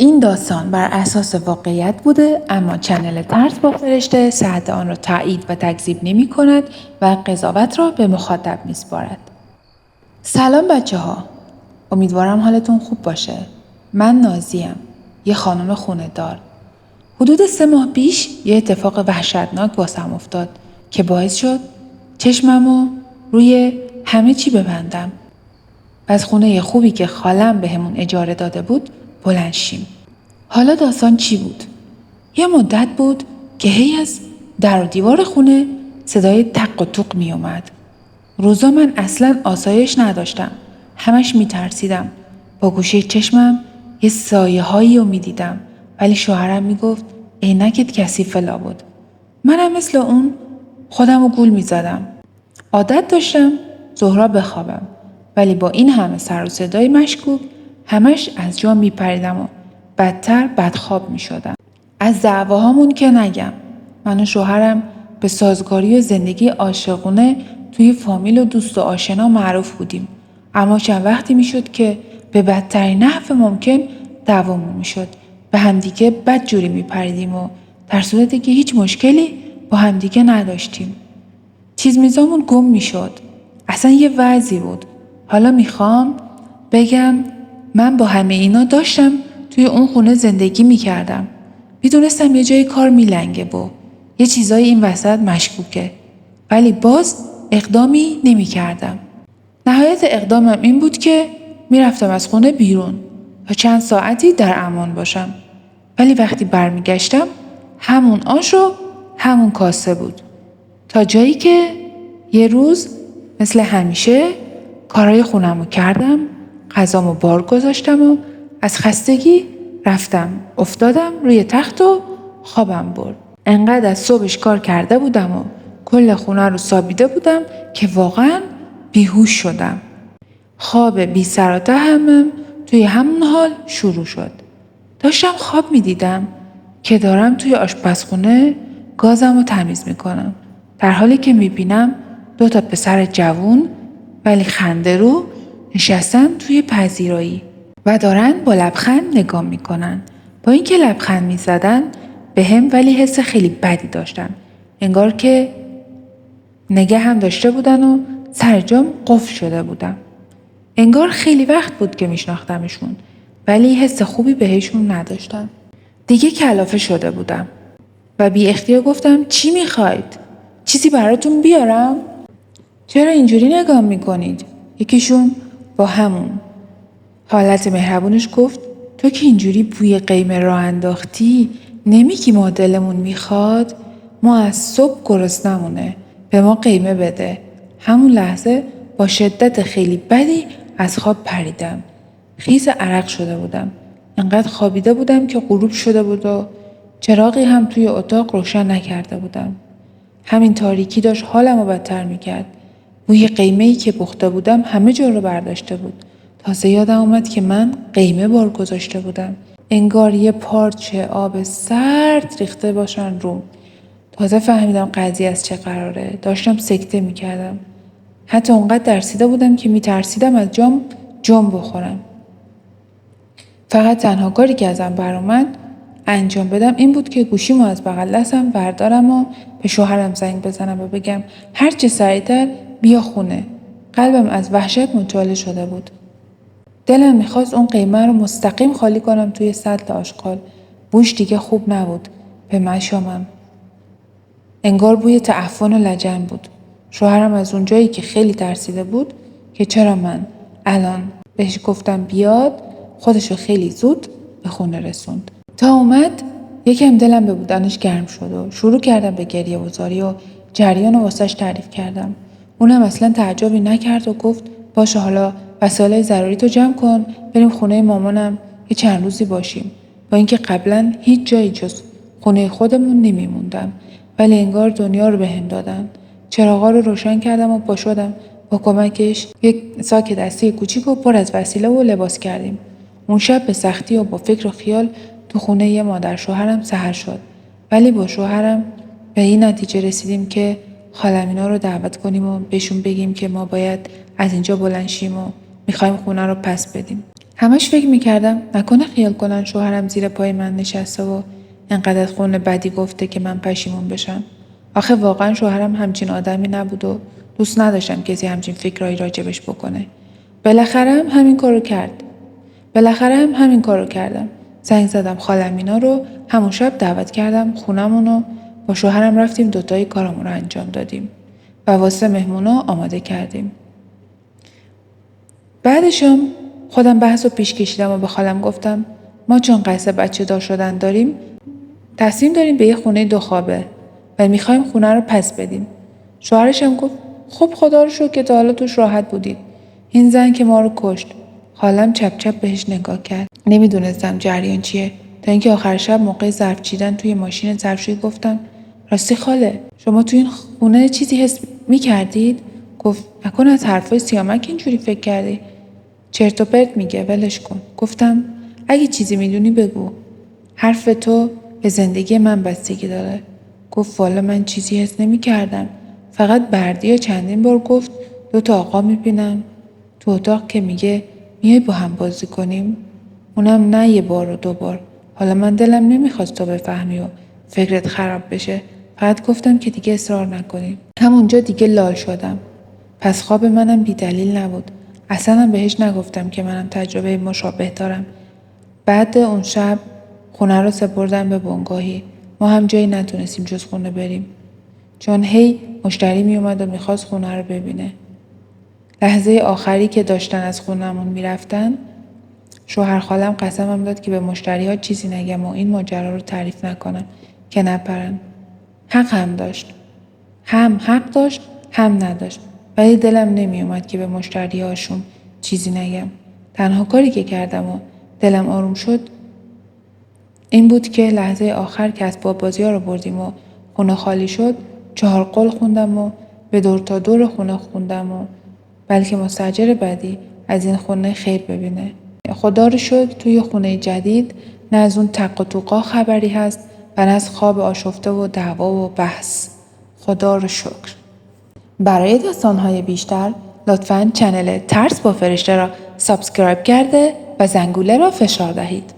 این داستان بر اساس واقعیت بوده، اما چنل ترس با فرشته صحت آن را تایید و تکذیب نمی کند و قضاوت را به مخاطب می سپارد. سلام بچه ها. امیدوارم حالتون خوب باشه. من نازیم، یه خانم خونه دار. حدود 3 ماه پیش یه اتفاق وحشتناک واسم افتاد که باعث شد چشممو روی همه چی ببندم. از خونه خوبی که خالم بهمون اجاره داده بود بلند شیم. حالا داستان چی بود؟ یه مدت بود که هی از در و دیوار خونه صدای تق و توق می اومد. روزا من اصلا آسایش نداشتم. همش می ترسیدم. با گوشه چشمم یه سایه هایی رو می دیدم. ولی شوهرم می گفت عینکت کثیفه لابد. منم مثل اون خودم رو گول می زدم. عادت داشتم ظهرا بخوابم. ولی با این همه سر و صدای مشکوک همش از جا می پریدم و بدتر بدخواب می شدم. از دعواهامون که نگم. من و شوهرم به سازگاری و زندگی عاشقونه توی فامیل و دوست و آشنا معروف بودیم. اما چند وقتی می شد که به بدترین نحو ممکن دعوامون می شد. به همدیگه بدجوری می پریدیم و در صورتی که هیچ مشکلی با همدیگه نداشتیم. چیز میزامون گم می شد. اصلا یه وضعی بود. حالا میخوام بگم من با همه اینا داشتم توی اون خونه زندگی میکردم. میدونستم یه جای کار میلنگه و یه چیزای این وسط مشکوکه. ولی باز اقدامی نمیکردم. نهایت اقدامم این بود که میرفتم از خونه بیرون تا چند ساعتی در امان باشم. ولی وقتی برمیگشتم همون آش و همون کاسه بود. تا جایی که یه روز مثل همیشه کارهای خونمو کردم، غذامو بار گذاشتم و از خستگی رفتم افتادم روی تخت و خوابم برد. انقدر از صبحش کار کرده بودم و کل خونه رو سابیده بودم که واقعا بیهوش شدم. خواب بی سر و ته‌ام توی همون حال شروع شد. داشتم خواب می دیدم که دارم توی آشپزخونه گازمو تمیز می کنم. در حالی که می بینم 2 پسر جوون ولی خنده رو نشستن توی پذیرایی و دارن با لبخند نگاه می کنن. با اینکه لبخند می زدن به هم ولی حس خیلی بدی داشتن. انگار که نگه هم داشته بودن و سر جام قفل شده بودم. انگار خیلی وقت بود که می شناختمشون ولی حس خوبی بهشون نداشتم. دیگه کلافه شده بودم و بی اختیار گفتم چی می خواید؟ چیزی براتون بیارم؟ چرا اینجوری نگاه میکنید؟ یکیشون با همون حالت مهربونش گفت تو که اینجوری بوی قیمه راه انداختی نمیگی ما دلمون میخواد؟ ما از صبح گرسنمونه به ما قیمه بده. همون لحظه با شدت خیلی بدی از خواب پریدم. خیس عرق شده بودم. انقدر خوابیده بودم که غروب شده بود و چراغی هم توی اتاق روشن نکرده بودم. همین تاریکی داشت حالمو بدتر میکرد. بوی قیمه‌ای که پخته بودم همه جا رو برداشته بود. تازه یادم اومد که من قیمه بار گذاشته بودم. انگار یه پارچه آب سرد ریخته باشن روم. تازه فهمیدم قضیه از چه قراره. داشتم سکته میکردم. حتی اونقدر ترسیده بودم که میترسیدم از جام بخورم. فقط تنها کاری که ازم برآمد انجام بدم این بود که گوشیمو از بغل دستم بردارم و به شوهرم زنگ بزنم و بگم هر چه سریعتر بیا خونه. قلبم از وحشت مچاله شده بود. دلم میخواست اون قیمه رو مستقیم خالی کنم توی سطل آشغال. بوش دیگه خوب نبود. به مشامم. انگار بوی تعفن و لجن بود. شوهرم از اونجایی که خیلی ترسیده بود که چرا من الان بهش گفتم بیاد خودشو خیلی زود به خونه رسوند. تا اومد یکم دلم به بودنش گرم شد و شروع کردم به گریه وزاری و جریان رو واسش تعریف کردم. اونم اصلا تعجبی نکرد و گفت باشه حالا وسایل ضروری تو جمع کن بریم خونه مامانم یه چند روزی باشیم. با اینکه قبلا هیچ جایی جز خونه خودمون نمیموندم ولی انگار دنیا رو بهم دادن. چراغا رو روشن کردم و پاشدم با کمکش یک ساک دستی کوچیک و پر از وسیله و لباس کردیم. اون شب به سختی و با فکر و خیال تو خونه یه مادر شوهرم سحر شد. ولی با شوهرم به این نتیجه رسیدیم که خالمینا رو دعوت کنیم و بهشون بگیم که ما باید از اینجا بلند شیم و میخوایم خونه رو پس بدیم. همش فکر میکردم نکنه خیال کنن شوهرم زیر پای من نشسته و انقدر خون بدی گفته که من پشیمون بشم. آخه واقعا شوهرم همچین آدمی نبود و دوست نداشتم کسی همچین فکرایی راجبش بکنه. بالاخره هم همین کارو کردم. زنگ زدم خالم اینا رو، همون شب دعوت کردم خونمونو، با شوهرم رفتیم دوتایی کارمون رو انجام دادیم و واسه مهمونا آماده کردیم. بعدشم خودم بحث رو پیش کشیدم و به خالم گفتم ما چون قصد بچه دار شدن داریم، تصمیم داریم به یه خونه 2 خوابه و میخوایم خونه رو پس بدیم. شوهرشم گفت خب خدا رو شکر که تا حالا توش راحت بودید. این زن که ما رو کشت. خالم چپ چپ بهش نگاه کرد. نمیدونستم جریان چیه تا اینکه آخر شب موقع ظرف چیدن توی ماشین ظرفشویی گفتم راستی خاله شما توی این خونه چیزی حس میکردید؟ گفت نکنه از حرفای سیامک اینجوری فکر کردی؟ چرت و پرت میگه ولش کن. گفتم اگه چیزی میدونی بگو. حرف تو به زندگی من بستگی داره. گفت والا من چیزی حس نمی‌کردم. فقط بردیا چندین بار گفت 2 تا آقا میبینم تو اتاق که میگه میای با هم بازی کنیم. اونم نه 1 بار و 2 بار. حالا من دلم نمیخواست تو بفهمی و فکرت خراب بشه. فقط گفتم که دیگه اصرار نکنیم. همونجا دیگه لال شدم. پس خواب منم بی دلیل نبود. اصلا هم بهش نگفتم که منم تجربه مشابه دارم. بعد اون شب خونه رو سپردم به بنگاهی. ما هم جایی نتونستیم جز خونه بریم. چون هی مشتری می اومد و میخواست خونه رو ببینه. لحظه آخری که داشتن از خونمون میرفتن، شوهر خالم قسمم داد که به مشتری ها چیزی نگم و این ماجرا رو تعریف نکنم که نپرن. هم داشت. هم حق داشت هم نداشت. ولی دلم نمی اومد که به مشتری هاشون چیزی نگم. تنها کاری که کردم و دلم آروم شد این بود که لحظه آخر که اسباب بازی ها رو بردیم و خونه خالی شد 4 قول خوندم و به دور تا دور خونه خوندم و بلکه مستاجر بعدی از این خونه خیر ببینه. خدا رو شکر توی خونه جدید نه از اون تق و توقا خبری هست و نه از خواب آشفته و دعوا و بحث. خدا رو شکر. برای داستان‌های بیشتر لطفاً چنل ترس با فرشته را سابسکرایب کرده و زنگوله را فشار دهید.